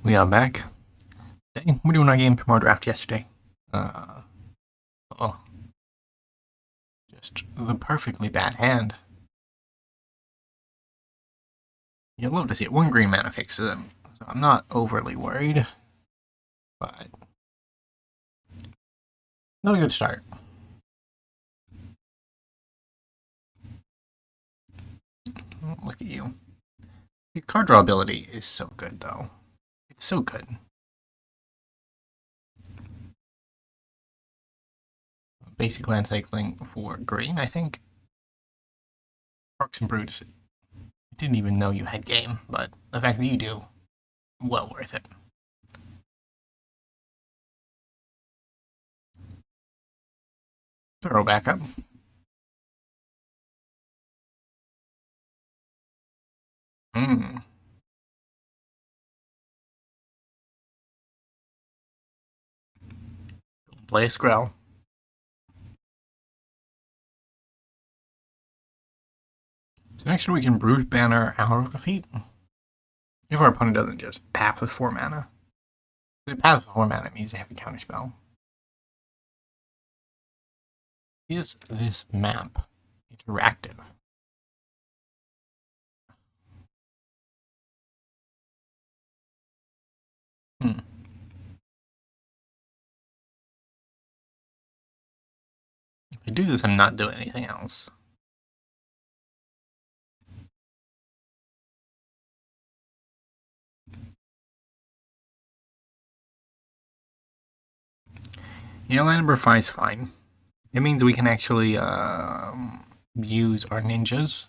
We are back. Today, we're doing our game Tomorrow Draft yesterday. Uh, oh, just the perfectly bad hand. You'd love to see it. One green mana fixes him, so I'm not overly worried, but not a good start. Look at you. Your card draw ability is so good, though. It's so good. Basic land cycling for green, I think. Parks and Brutes. I didn't even know you had game, but the fact that you do, well worth it. Throw back up. Hmm. Play a Skrell. So next we can Brood Banner Hour of Defeat. If our opponent doesn't just pass with 4 mana. If it passes with 4 mana, it means they have a counterspell. Is this map interactive? Hmm. If I do this, I'm not doing anything else. Yeah, line number 5 is fine. It means we can actually use our ninjas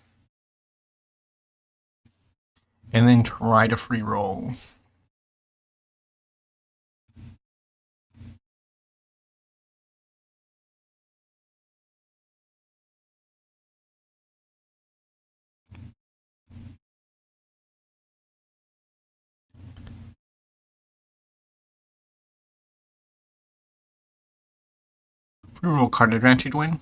and then try to free roll. Free roll card advantage win.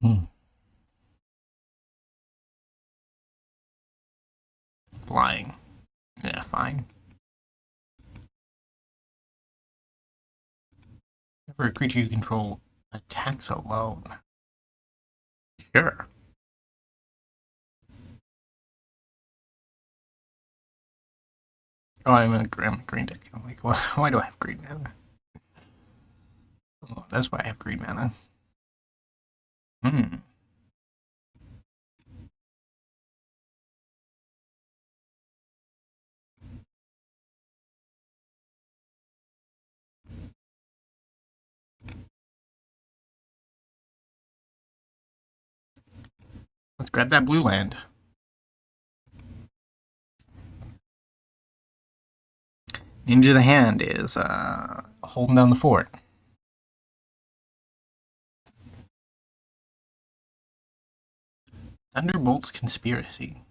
Hmm. Flying. Yeah, fine. Every creature you control attacks alone. Sure. Oh, I'm a green deck. I'm like, why do I have green mana? Oh, that's why I have green mana. Hmm. Let's grab that blue land. Ninja the Hand is holding down the fort. Thunderbolt's Conspiracy.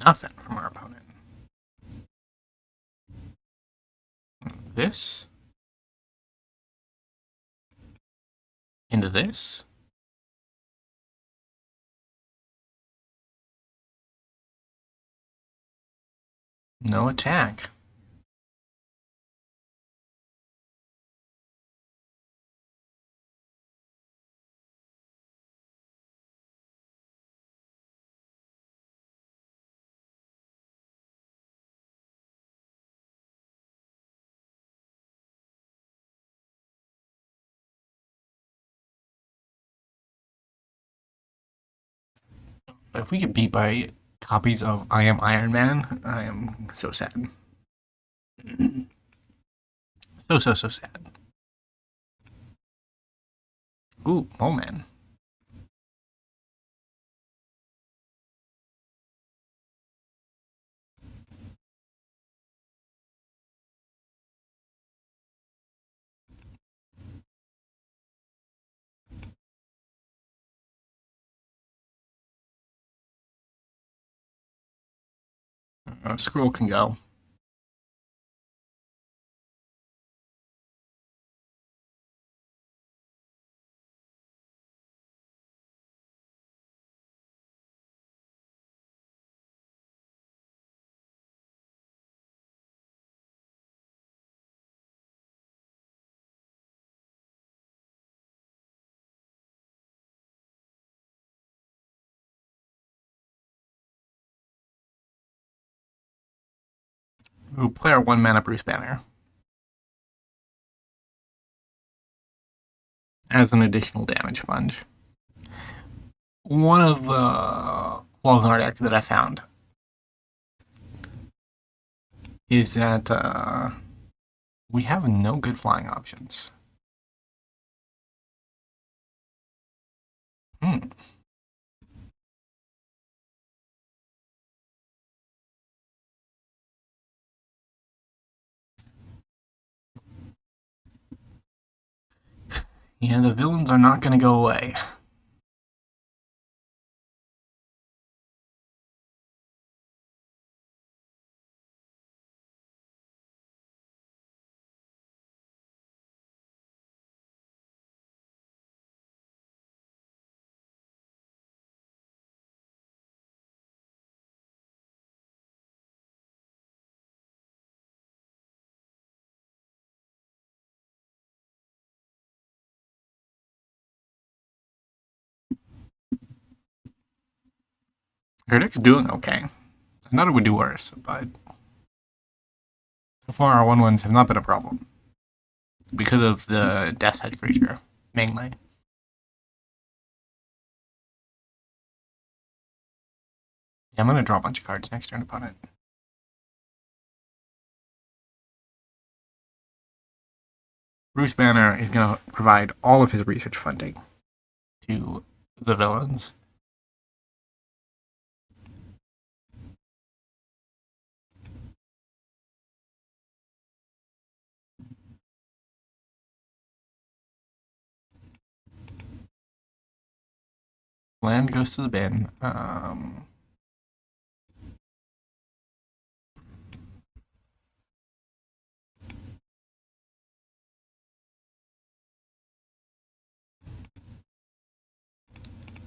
Nothing from our opponent. This into this. No attack. If we get beat by copies of I Am Iron Man, I am so sad. So sad. Ooh, Mole Man. Scroll can go. We'll play our 1 mana Bruce Banner as an additional damage sponge. One of the flaws in our deck that I found is that we have no good flying options. Hmm. Yeah, the villains are not going to go away. Your deck's doing okay. I thought it would do worse, but so far our 1/1s have not been a problem because of the Death Head creature, mainly. Yeah, I'm going to draw a bunch of cards next turn opponent. Bruce Banner is going to provide all of his research funding to the villains. Land goes to the bin. I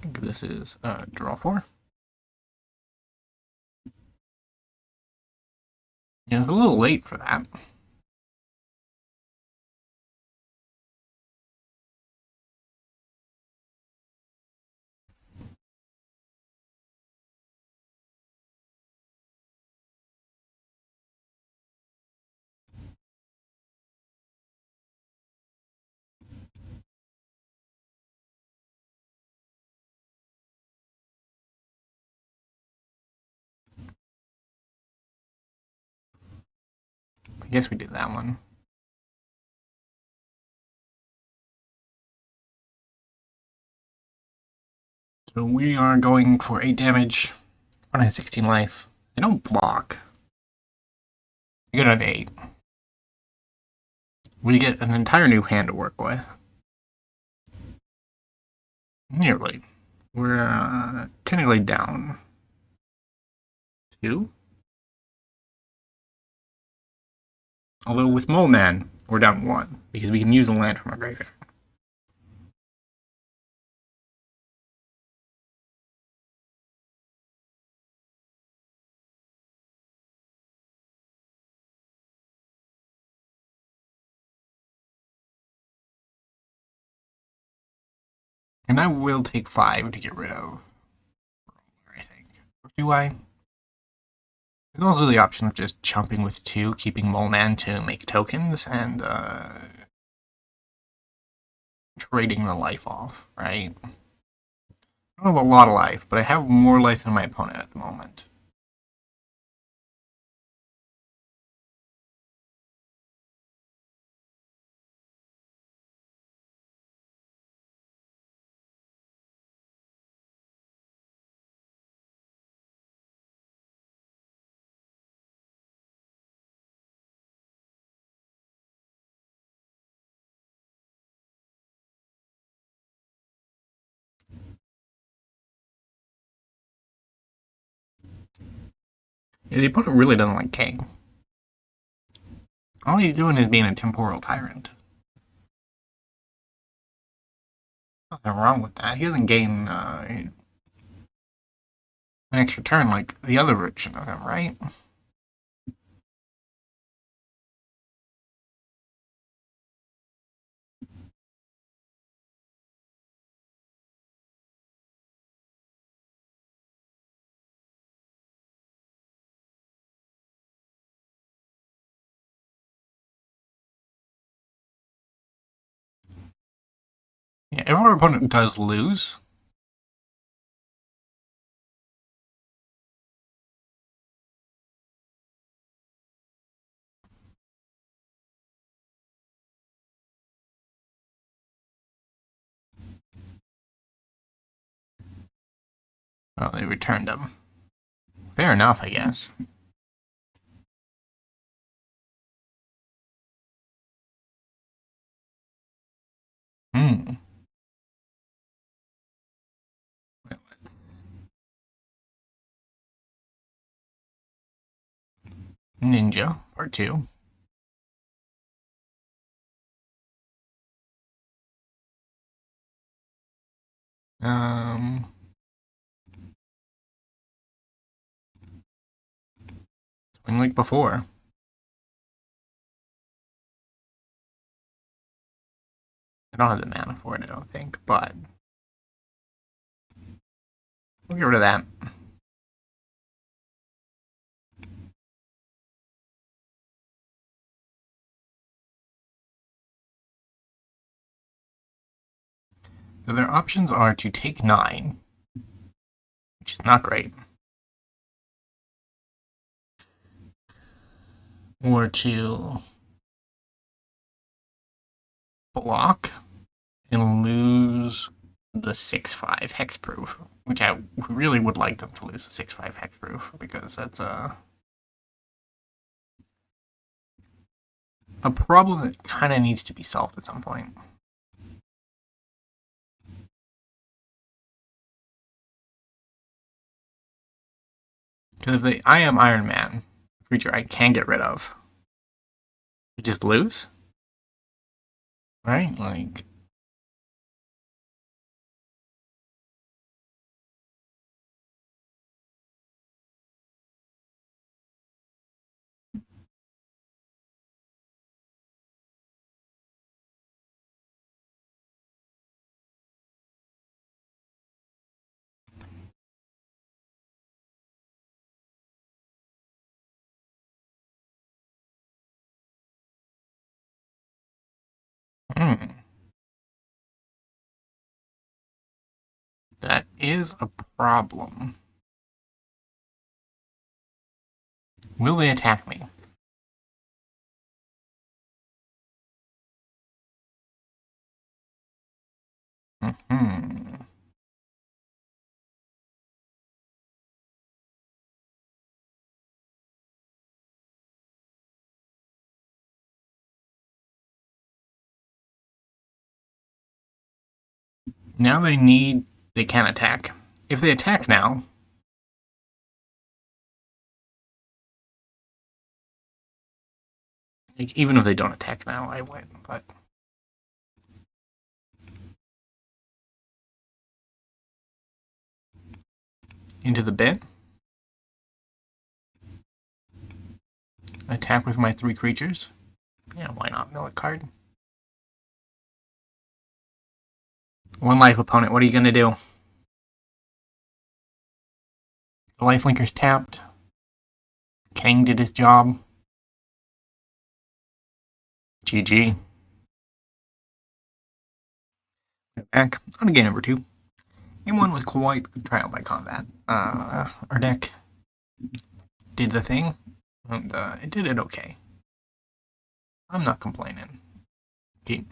think this is draw 4. Yeah, it's a little late for that. I guess we did that one. So we are going for 8 damage. One has 16 life. They don't block. We get an 8. We get an entire new hand to work with. Nearly. We're technically down 2. Although with Mole Man, we're down 1 because we can use a land from our graveyard. And I will take 5 to get rid of. I think. Or do I? There's also the option of just chumping with 2, keeping Mole Man to make tokens, and trading the life off, right? I don't have a lot of life, but I have more life than my opponent at the moment. Yeah, the opponent really doesn't like King. All he's doing is being a temporal tyrant. Nothing wrong with that. He doesn't gain an extra turn like the other version of him, right? Yeah, if our opponent does lose, well, they returned him. Fair enough, I guess. Hmm. Ninja, part 2. Um, Swing like before. I don't have the mana for it, I don't think, but we'll get rid of that. So their options are to take 9, which is not great, or to block and lose the 6/5 hexproof, which I really would like them to lose the 6/5 hexproof because that's a problem that kind of needs to be solved at some point. Because if I am Iron Man creature I can get rid of, you just lose, right? Like, hmm, that is a problem. Will they attack me? Hmm. Now they can attack. If they attack now, like, even if they don't attack now, I win. But into the bin, attack with my 3 creatures. Yeah, why not? Mill a card. 1 life opponent. What are you gonna do? The lifelinker's tapped. Kang did his job. GG. Back on to game number 2. Game 1 was quite the trial by combat. Our deck did the thing, and it did it okay. I'm not complaining. Okay.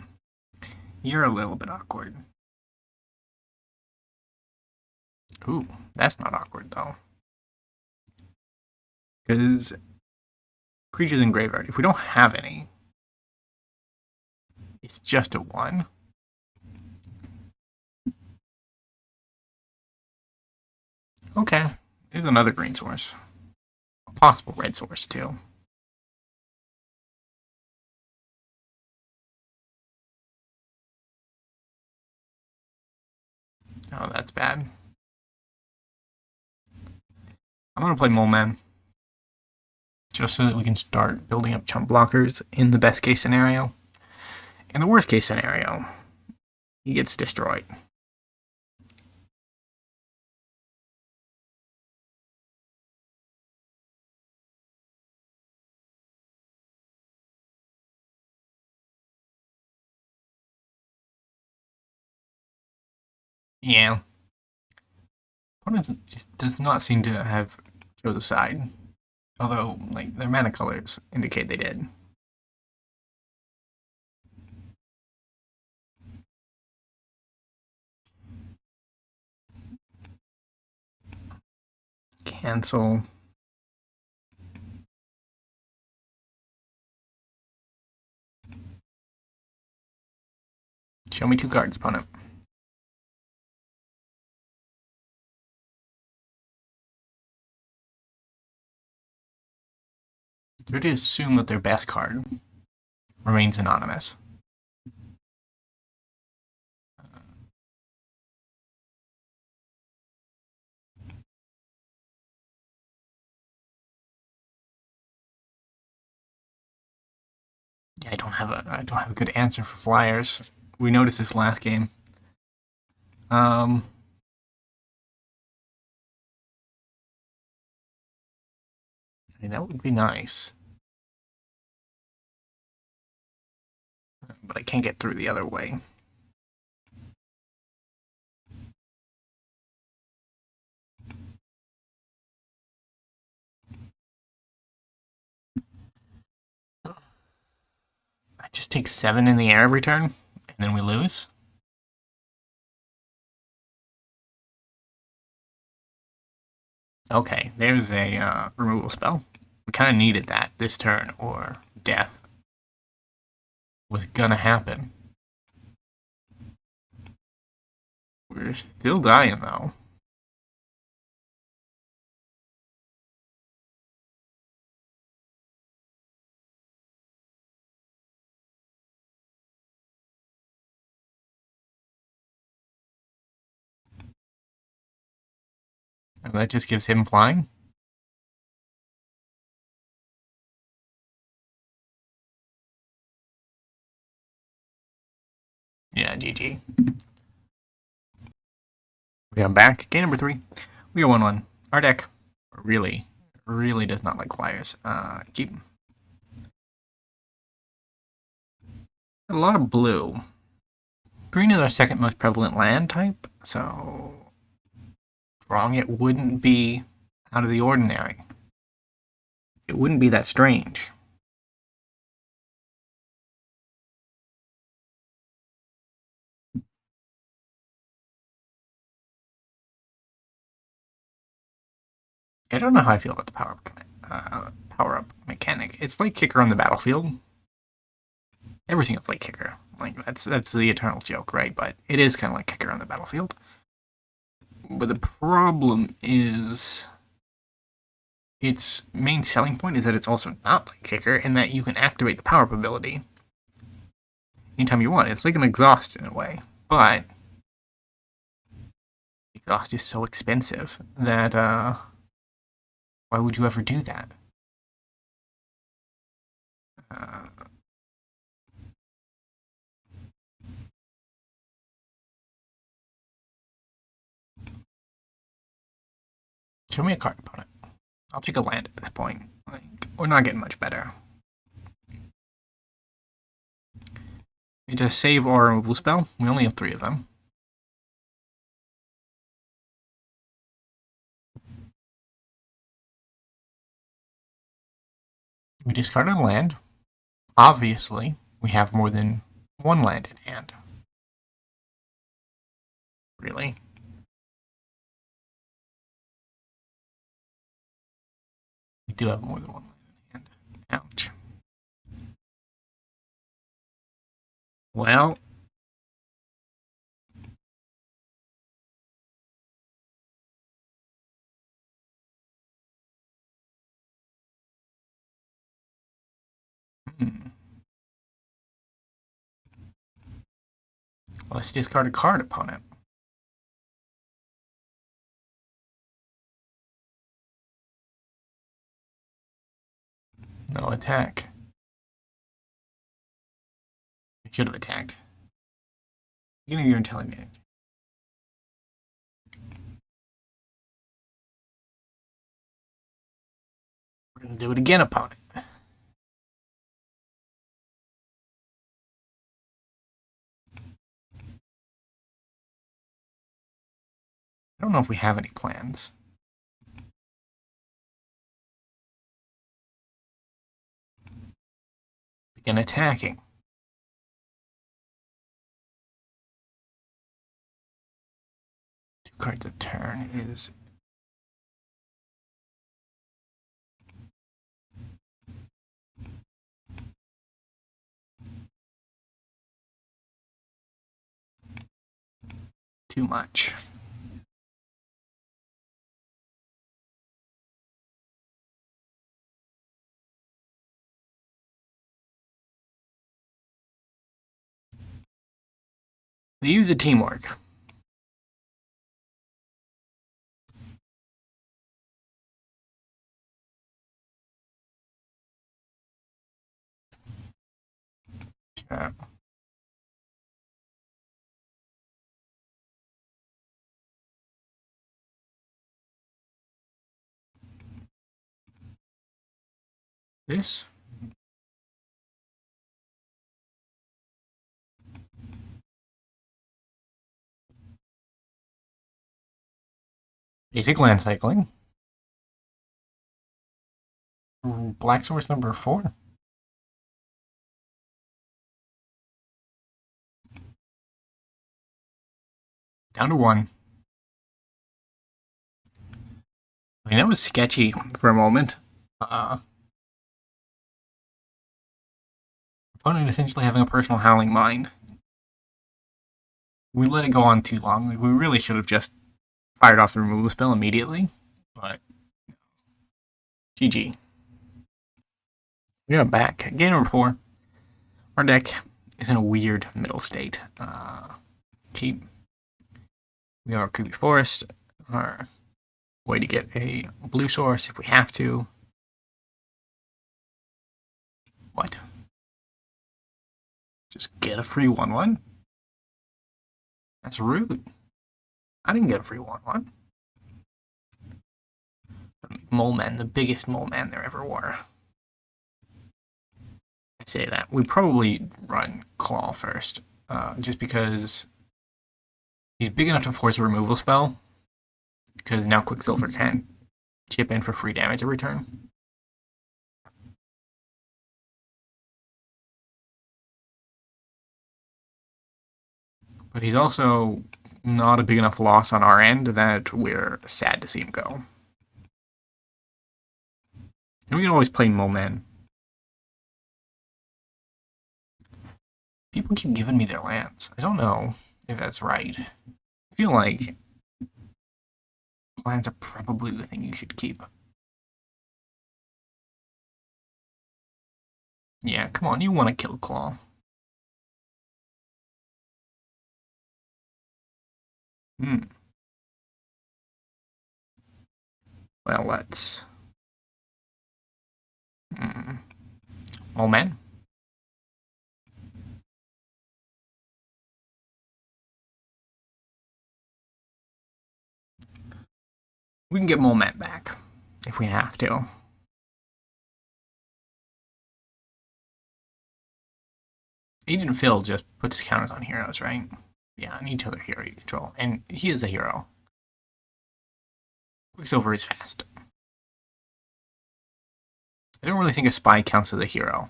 You're a little bit awkward. Ooh, that's not awkward though. Because creatures in graveyard, if we don't have any, it's just a 1. Okay, there's another green source. I'll possible red source too. Oh, that's bad. I'm gonna play Mole Man. Just so that we can start building up chump blockers in the best case scenario. In the worst case scenario, he gets destroyed. Yeah. Opponent does not seem to have chose a side. Although, like, their mana colors indicate they did. Cancel. Show me 2 cards, opponent. They're to assume that their best card remains anonymous. Yeah, I don't have a good answer for flyers. We noticed this last game. I mean, that would be nice. But I can't get through the other way. I just take 7 in the air every turn, and then we lose. Okay, there's a removal spell. We kind of needed that this turn, or death was gonna happen. We're still dying, though. And that just gives him flying. Yeah, GG. We are back. Game number 3. We are 1-1. Our deck really does not like flyers. Keep a lot of blue. Green is our second most prevalent land type, so drawing it wouldn't be out of the ordinary. It wouldn't be that strange. I don't know how I feel about the power up mechanic. It's like kicker on the battlefield. Everything is like kicker. Like that's the eternal joke, right? But it is kind of like kicker on the battlefield. But the problem is, its main selling point is that it's also not like kicker, in that you can activate the power up ability anytime you want. It's like an exhaust in a way, but exhaust is so expensive that why would you ever do that? Uh, Show me a card, opponent. I'll take a land at this point. Like, we're not getting much better. We need to save our removal spell. We only have 3 of them. We discarded a land. Obviously, we have more than 1 land in hand. Really? We do have more than 1 land in hand. Ouch. Well, Let's discard a card, opponent. No attack. I should have attacked. Beginning of your intelligence. We're gonna do it again, opponent. I don't know if we have any plans. Begin attacking. Two cards a turn is... too much. They use a teamwork. Yeah. This? Basic land cycling. Black source number 4. Down to 1. I mean, that was sketchy for a moment. Opponent essentially having a personal Howling Mine. We let it go on too long. Like, we really should have just fired off the removal spell immediately. But GG. We are back. Game number 4. Our deck is in a weird middle state. Keep. We have our Creepy Forest. Our way to get a blue source if we have to. What? Just get a free 1/1? That's rude. I didn't get a free 1/1. Mole Man, the biggest Mole Man there ever were. I say that. We probably run Claw first, just because he's big enough to force a removal spell, because now Quicksilver can chip in for free damage every turn. But he's also not a big enough loss on our end that we're sad to see him go. And we can always play Mole Man. People keep giving me their lands. I don't know if that's right. I feel like lands are probably the thing you should keep. Yeah, come on, you want to kill Claw. Well, let's... Mole Man. We can get Mole Man back if we have to. Agent Phil just puts counters on heroes, right? Yeah, and each other hero you control. And he is a hero. Quicksilver is fast. I don't really think a spy counts as a hero.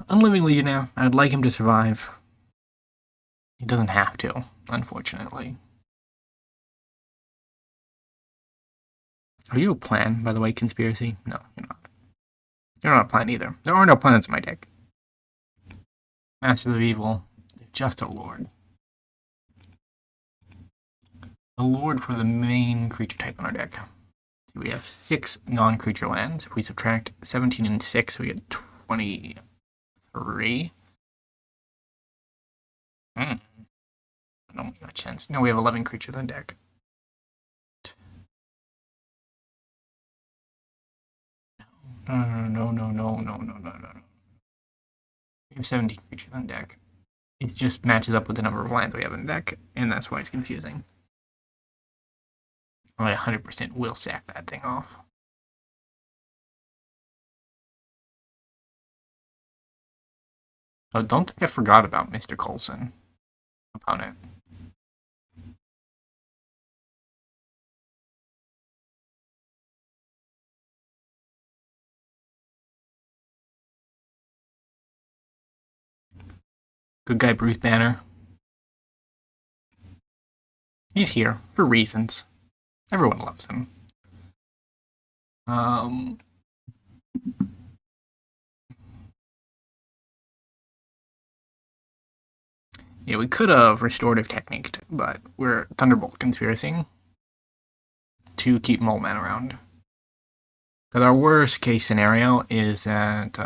Unliving Legionnaire, I'd like him to survive. He doesn't have to, unfortunately. Are you a plan, by the way, conspiracy? No, you're not. You're not a plan either. There are no planets in my deck. Masters of Evil, just a lord. A lord for the main creature type on our deck. So we have 6 non-creature lands. If we subtract 17 and 6, we get 23. No, much sense. No, we have 11 creatures on deck. No. We have 17 creatures on deck. It just matches up with the number of lands we have in deck, and that's why it's confusing. I 100% will sack that thing off. Oh, don't think I forgot about Mr. Coulson, opponent. Good guy Bruce Banner. He's here for reasons. Everyone loves him. Yeah, we could have restorative techniqued, but we're Thunderbolt conspiracying to keep Mole Man around. Because our worst case scenario is that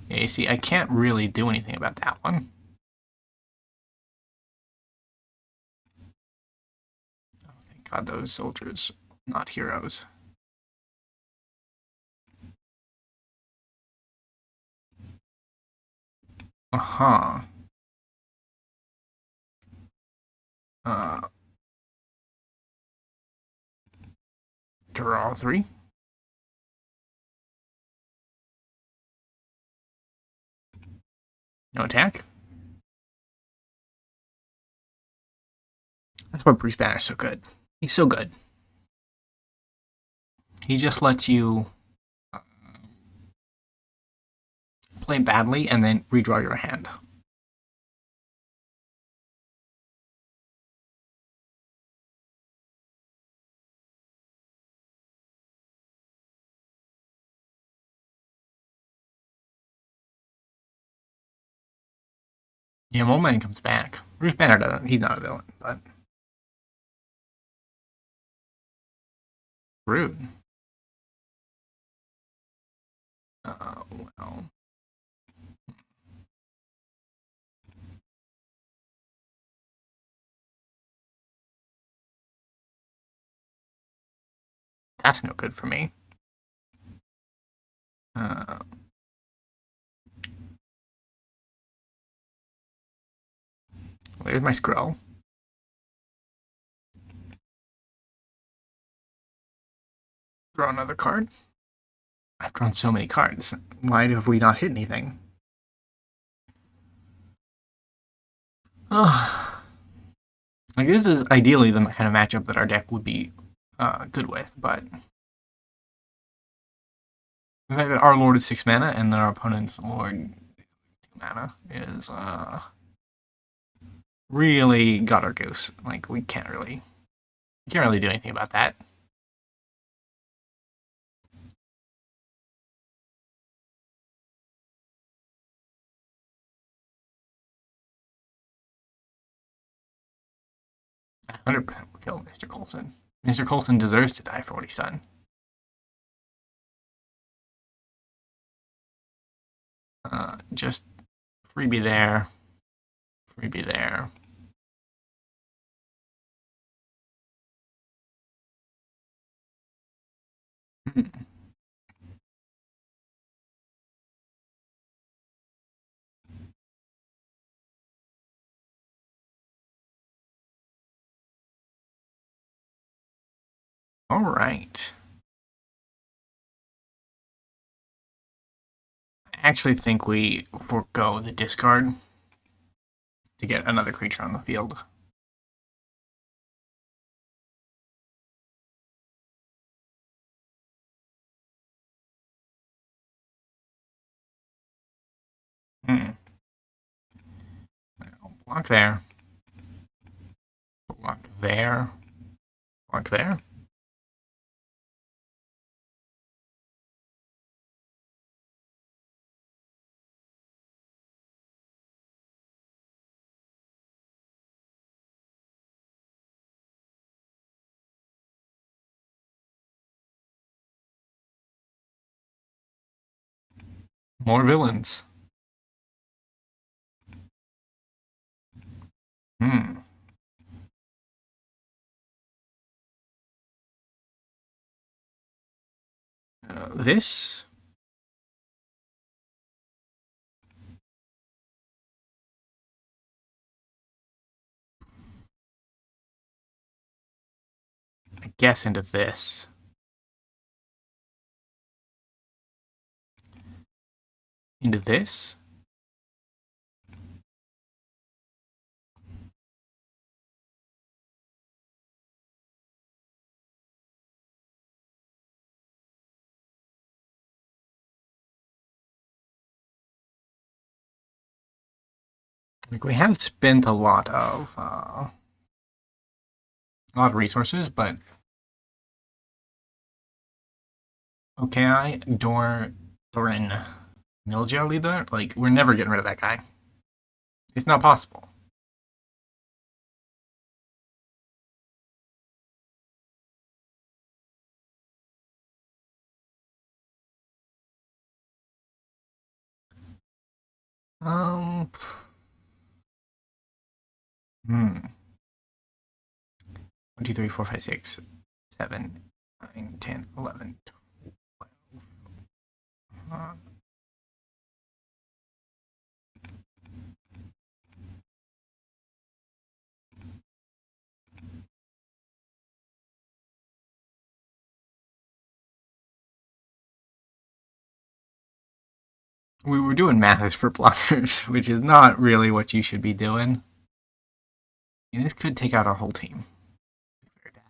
yeah, you see, I can't really do anything about that one. Oh, thank God, those soldiers, not heroes. Uh-huh. Draw 3. No attack. That's why Bruce Banner's so good. He's so good. He just lets you play badly and then redraw your hand. Yeah, Mole Man comes back. Bruce Banner doesn't. He's not a villain, but rude. Well. That's no good for me. Where's my scroll? Draw another card. I've drawn so many cards. Why have we not hit anything? Like, this is ideally the kind of matchup that our deck would be good with, but the fact that our Lord is 6 mana and our opponent's Lord 2 mana is really got our goose. Like, we can't really do anything about that. I 100% will kill Mr. Coulson. Mr. Coulson deserves to die for what he's done. Just freebie there. Freebie there. All right. I actually think we forego the discard to get another creature on the field. Block there. Block there. Block there. More villains. Hmm. This? I guess into this. Into this? Like, we have spent a lot of resources, but okay, Doran Milja leader? Like, we're never getting rid of that guy. It's not possible. Um, hmm. 1, 2, 3, 4, 5, 6, 7, 9, 10, 11, 12. We were doing maths for blockers, which is not really what you should be doing. And this could take out our whole team. Very bad.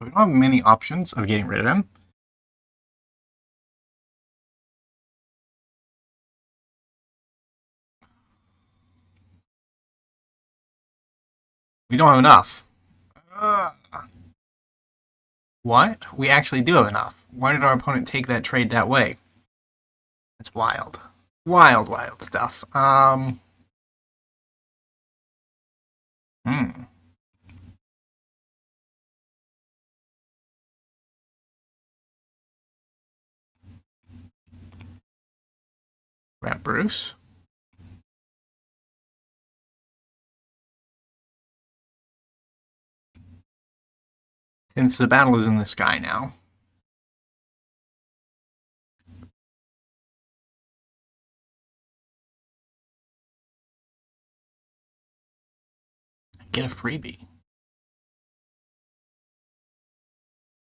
We don't have many options of getting rid of him. We don't have enough. What? We actually do have enough. Why did our opponent take that trade that way? It's wild. Wild, wild stuff. Hmm. Grab Bruce. Since the battle is in the sky now. Get a freebie.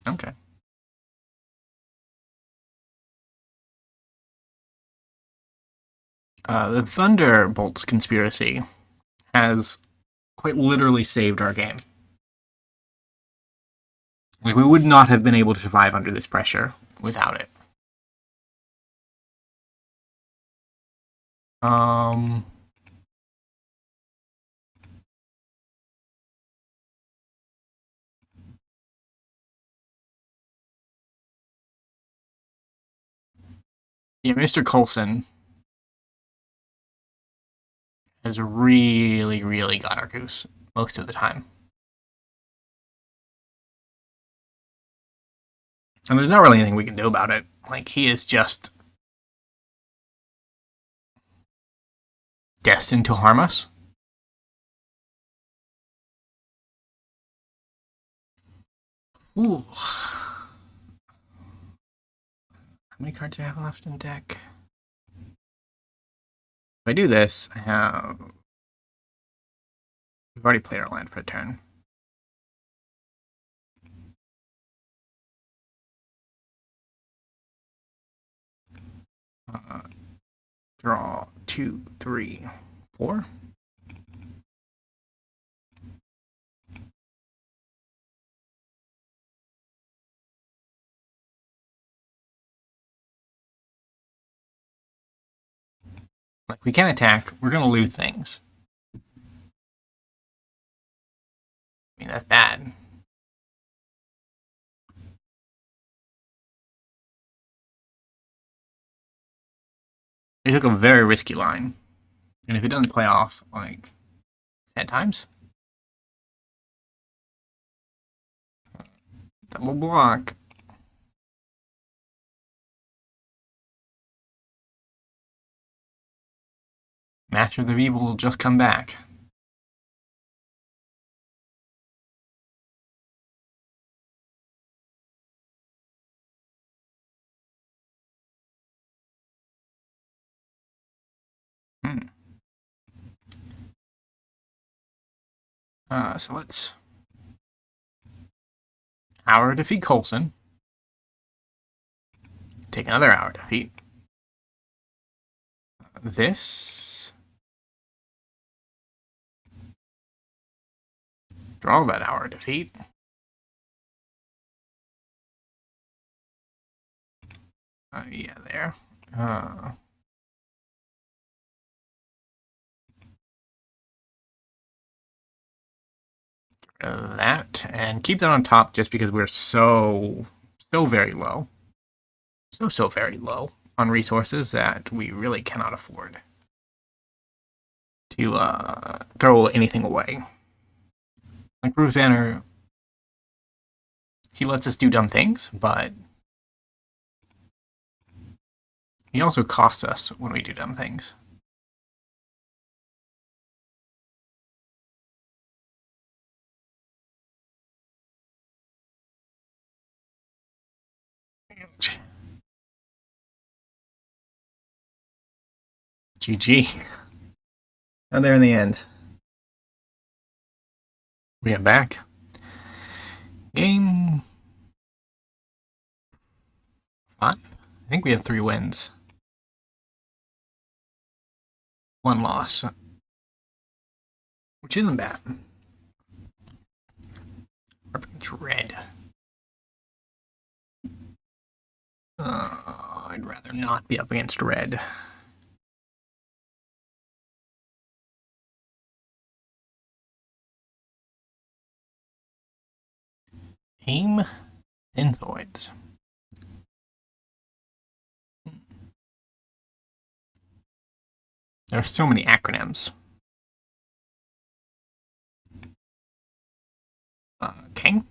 Okay. The Thunderbolts conspiracy has quite literally saved our game. Like, we would not have been able to survive under this pressure without it. Um. Yeah, Mr. Coulson has really, really got our goose most of the time. And there's not really anything we can do about it. Like, he is just destined to harm us. Ooh. How many cards do I have left in deck? If I do this, I have... We've already played our land for a turn. Draw 2, 3, 4. Like, we can't attack. We're gonna loot things. I mean, that's bad. They took a very risky line. And if it doesn't play off, like, sad times. Double block. Master of Evil will just come back. Hmm. So let's hour defeat Coulson. Take another hour defeat. This. Draw that hour defeat. Yeah, there. Get rid of that. And keep that on top just because we're so very low. So very low on resources that we really cannot afford to throw anything away. Like Bruce Banner, he lets us do dumb things, but he also costs us when we do dumb things. GG. And there in the end. We are back. Game 5? I think we have 3 wins. 1 loss. Which isn't bad. It's red. I'd rather not be up against red. AIM Inthoids. There are so many acronyms. King?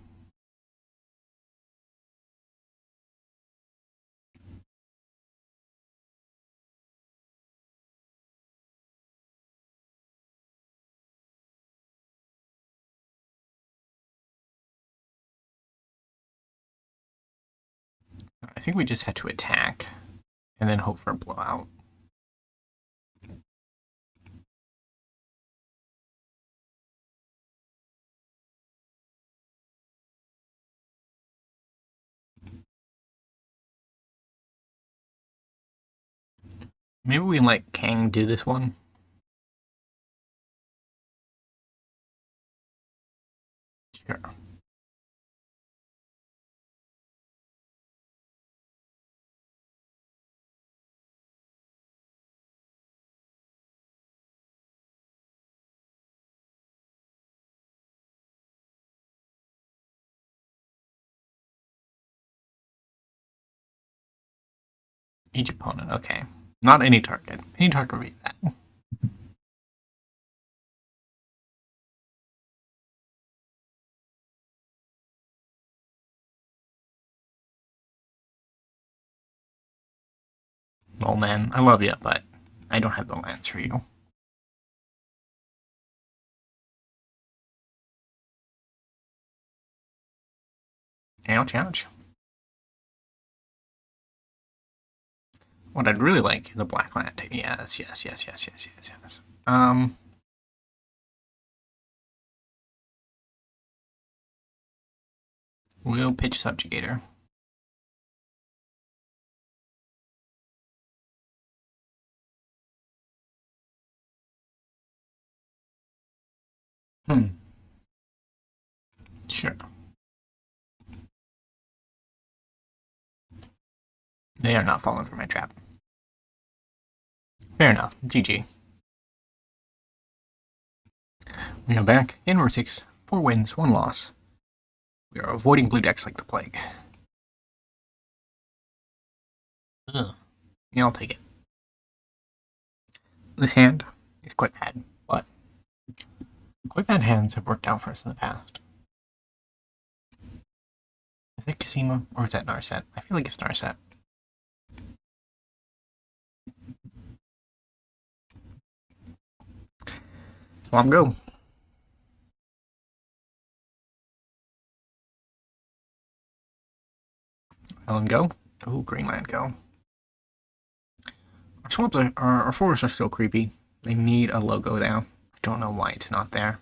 I think we just had to attack and then hope for a blowout. Maybe we let Kang do this one. Sure. Each opponent, okay. Not any target. Any target would be that. Well, man, I love you, but I don't have the lands for you. Ouch, ouch. What I'd really like is a black land. Yes, yes, yes, yes, yes, yes, yes. We'll pitch Subjugator. Sure. They are not falling for my trap. Fair enough. GG. We are back. Game 6. 4 wins, 1 loss. We are avoiding blue decks like the plague. Ugh. Yeah, I'll take it. This hand is quite bad, but quite bad hands have worked out for us in the past. Is it Casima or is that Narset? I feel like it's Narset. Swamp go. Ellen go. Oh, Greenland go. Our swamps our forests are still creepy. They need a logo now. I don't know why it's not there.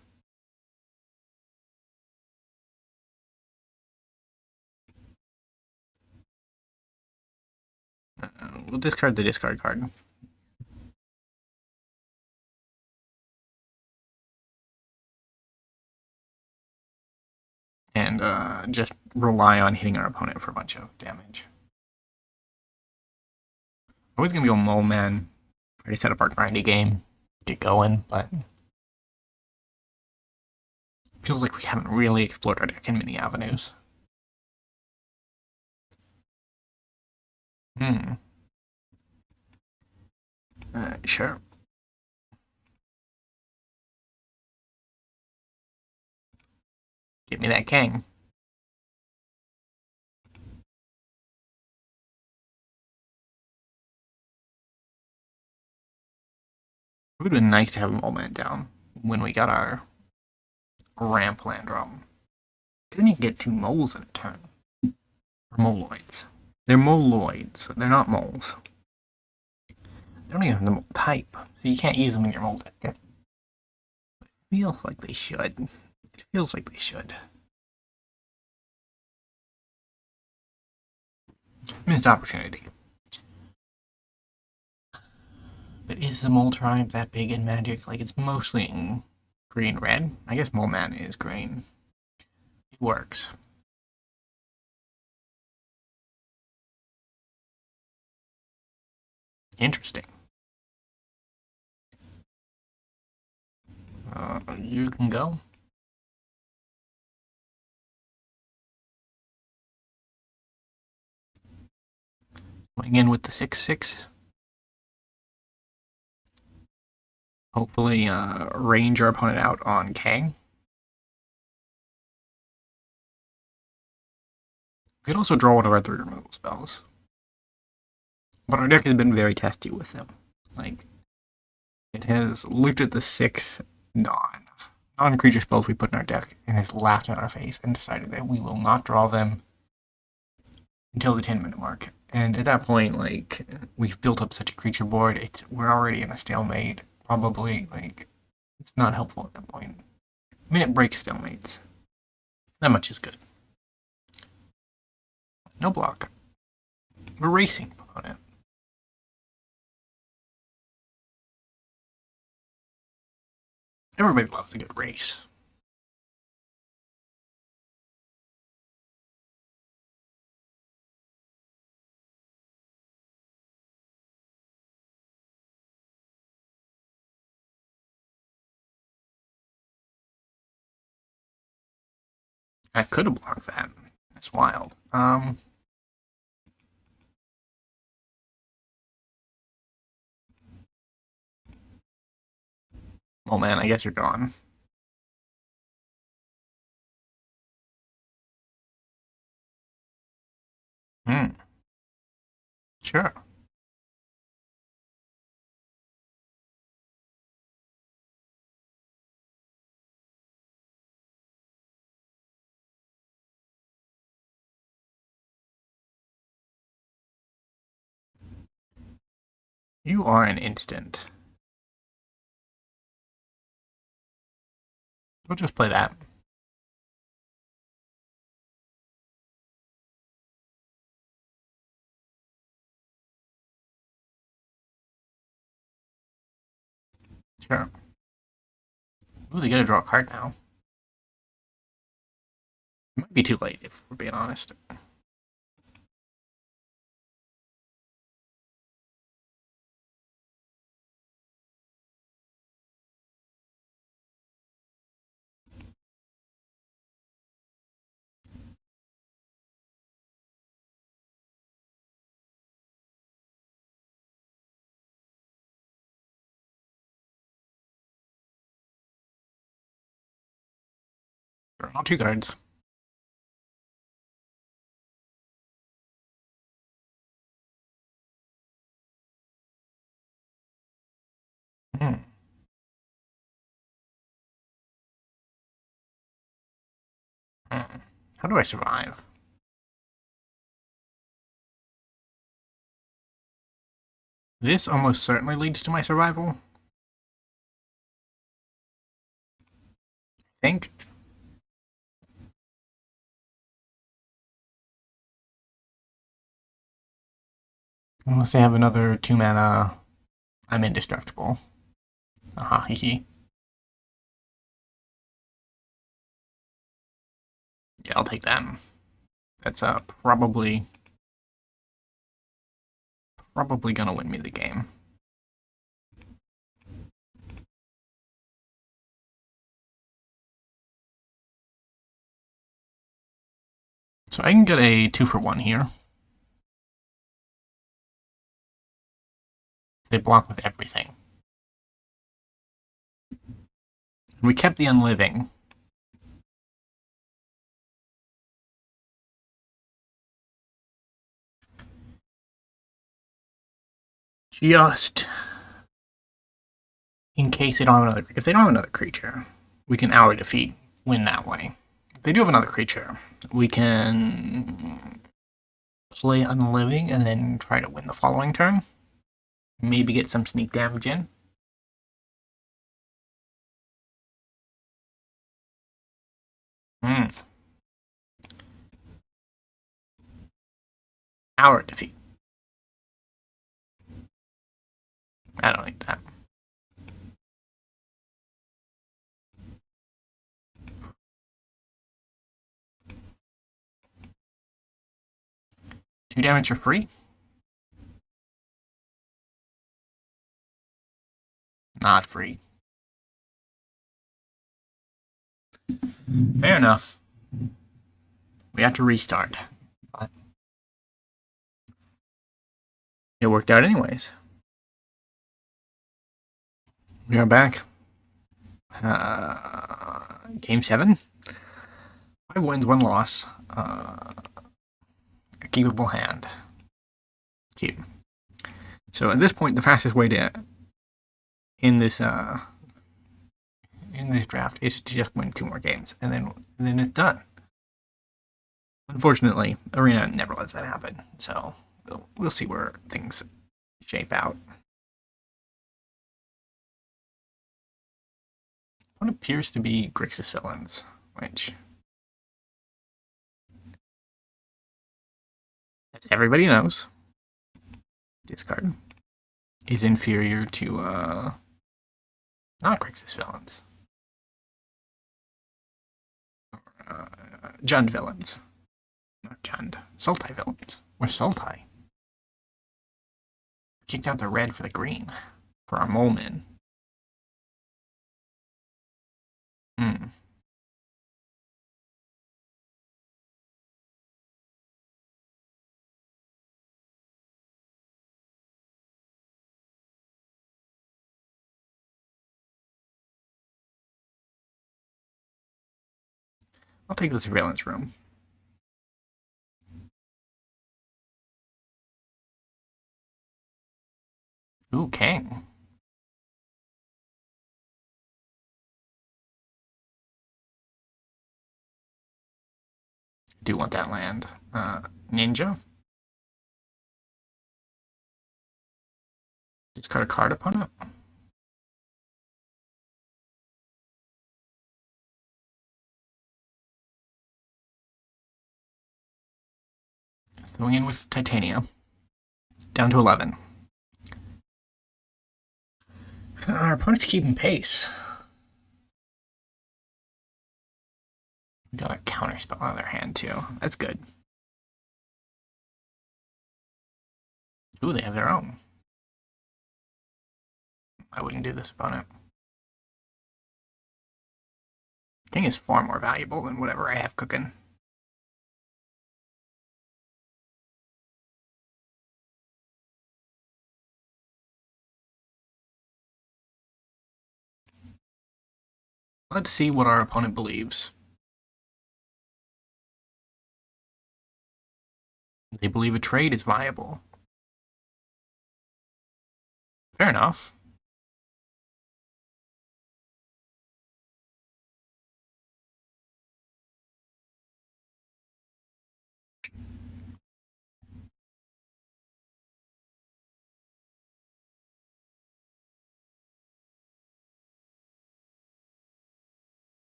We'll discard the discard card. And just rely on hitting our opponent for a bunch of damage. Always gonna be a Mole Man. Already set up our grindy game. Get going, but feels like we haven't really explored our deck in many avenues. Sure. Give me that king. It would have been nice to have a Mole Man down when we got our ramp land drop. Couldn't you get 2 moles in a turn? Or moloids. They're moloids. They're not moles. They don't even have the mole type, so you can't use them in your mole deck. It feels like they should. It feels like they should. Missed opportunity. But is the mole tribe that big in Magic? Like, it's mostly in green-red. I guess Mole Man is green. It works. Interesting. You can go. Going in with the 6/6. Hopefully, range our opponent out on Kang. We could also draw one of our 3 removal spells. But our deck has been very testy with them. Like, it has looked at the 6 non-creature spells we put in our deck and has laughed in our face and decided that we will not draw them until the 10-minute mark. And at that point, like, we've built up such a creature board, we're already in a stalemate. Probably, like, it's not helpful at that point. I mean, it breaks stalemates. That much is good. No block. We're racing opponent. Everybody loves a good race. I could have blocked that. That's wild. Oh man, I guess you're gone. Sure. You are an instant. We'll just play that. Sure. Ooh, they gotta draw a card now. It might be too late if we're being honest. Draw 2 cards. Hmm. Hmm. How do I survive? This almost certainly leads to my survival. I think. Unless they have another 2 mana, I'm indestructible. Aha, hee hee. Yeah, I'll take that. That's probably gonna win me the game. So I can get a 2-for-1 here. They block with everything. And we kept the Unliving. Just in case they don't have another. If they don't have another creature, we can Hour Defeat win that way. If they do have another creature, we can play Unliving and then try to win the following turn. Maybe get some sneak damage in. Hour Defeat. I don't like that. Two damage for free? Not free. Fair enough. We have to restart. But it worked out anyways. We are back. Game 7. 5 wins, 1 loss. A keepable hand. Keep. So at this point, the fastest way to in this draft is to just win 2 more games, and then it's done. Unfortunately, Arena never lets that happen, so we'll see where things shape out. What appears to be Grixis villains, which, as everybody knows, discard is inferior to not Grixis villains, Jund villains, not Jund, Sultai villains. Where's Sultai? Kicked out the red for the green for our Moleman. Hmm. I'll take the surveillance room. Ooh, King. Do want that land. Ninja. Discard a card upon it. Throwing in with Titania. Down to 11. Our opponent's keeping pace. Got a counterspell on their hand, too. That's good. Ooh, they have their own. I wouldn't do this opponent. King is far more valuable than whatever I have cooking. Let's see what our opponent believes. They believe a trade is viable. Fair enough.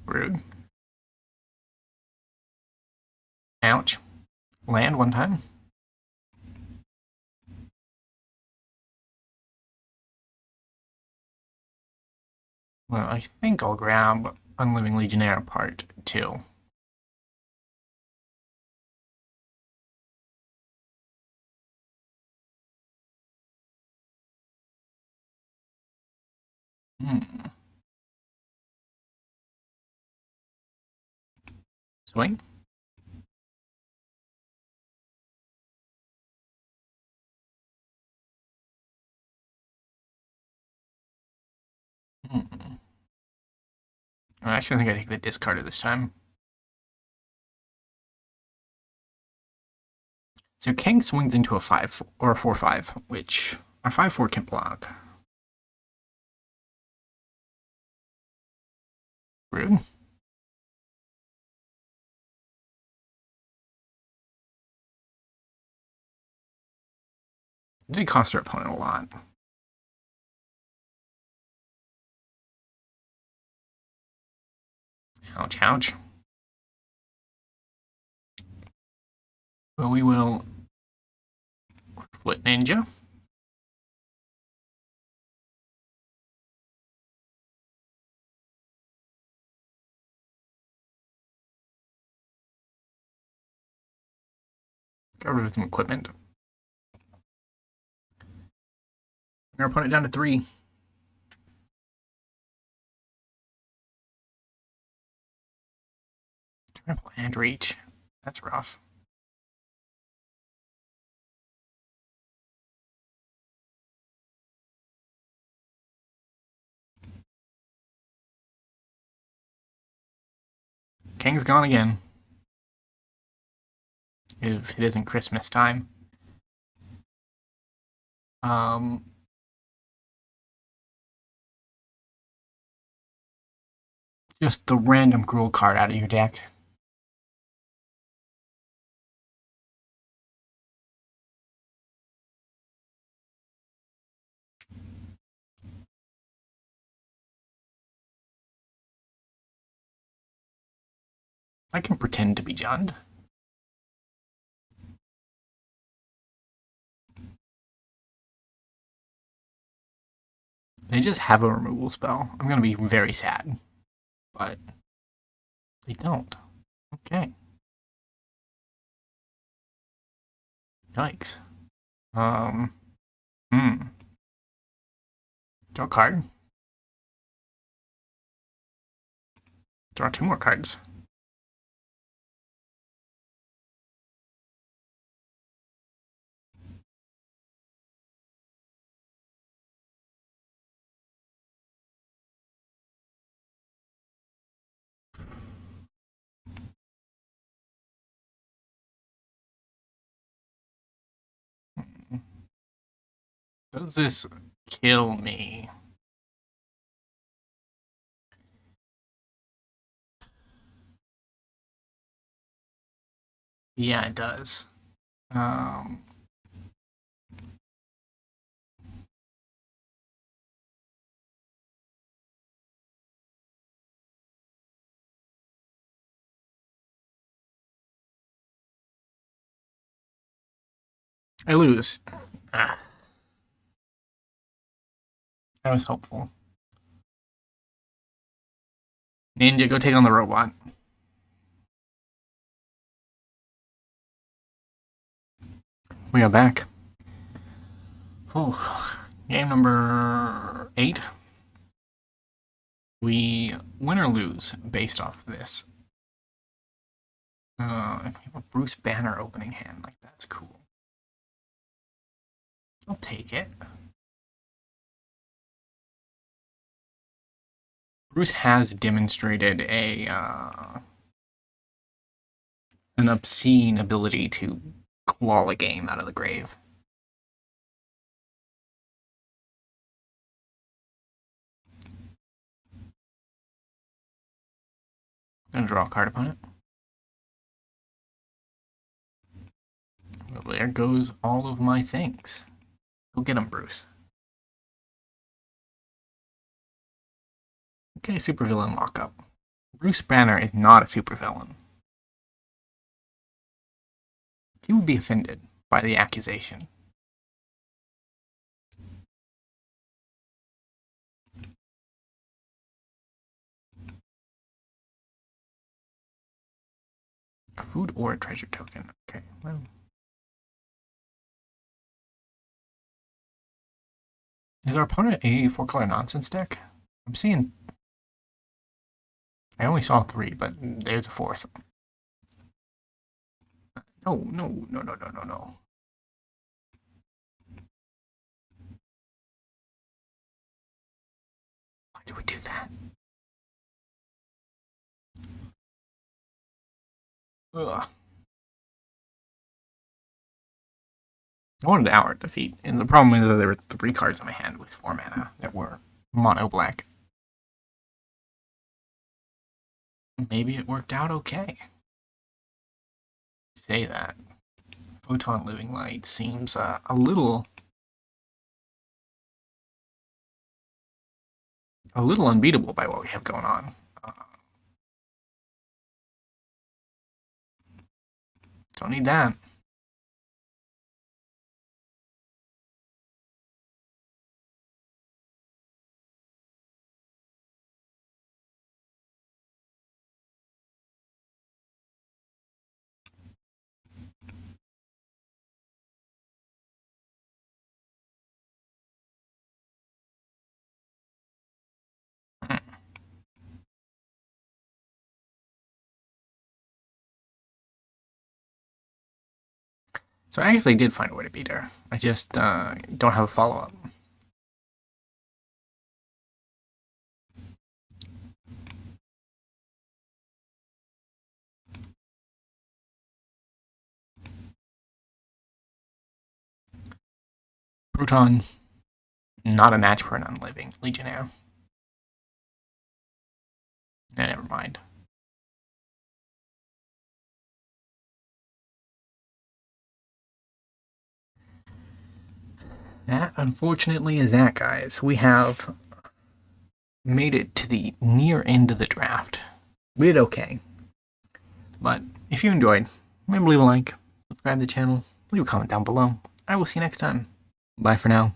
Rude. Ouch. Land one time. Well, I think I'll grab Unliving Legionnaire Part 2. Hmm. Swing? Hmm. I actually think I take the discarder this time. So King swings into a 5 or a 4/5, which our 5/4 can block. Rude. It did cost our opponent a lot. Ouch, ouch. Well, we will Foot Ninja. Got rid of some equipment. Our opponent down to 3. Triple and reach. That's rough. King's gone again. If it isn't Christmas time. Just the random Gruul card out of your deck. I can pretend to be Jund. They just have a removal spell. I'm gonna be very sad. But they don't. Okay. Yikes. Um. Hmm. Draw a card. Draw 2 more cards. Does this kill me? Yeah, it does. Um. I lose. Ah, that was helpful. Ninja, go take on the robot. We are back. Oh, game number 8. We win or lose based off this. We have a Bruce Banner opening hand. Like, that's cool. I'll take it. Bruce has demonstrated a an obscene ability to claw a game out of the grave. Gonna draw a card upon it. Well, there goes all of my things. Go get them, Bruce. Okay, supervillain lockup. Bruce Banner is not a supervillain. He would be offended by the accusation. A food or a treasure token. Okay, well. Is our opponent a 4-color nonsense deck? I'm seeing. I only saw 3, but there's a 4th. No. Why did we do that? Ugh. I wanted to outright defeat, and the problem is that there were 3 cards in my hand with 4 mana that were mono black. Maybe it worked out okay. Say that. Photon Living Light seems a little unbeatable by what we have going on. Don't need that. So I actually did find a way to beat her. I just don't have a follow-up. Proton, not a match for an unliving Legionnaire. Never mind. That, unfortunately, is that, guys. We have made it to the near end of the draft. We did okay. But if you enjoyed, remember to leave a like, subscribe to the channel, leave a comment down below. I will see you next time. Bye for now.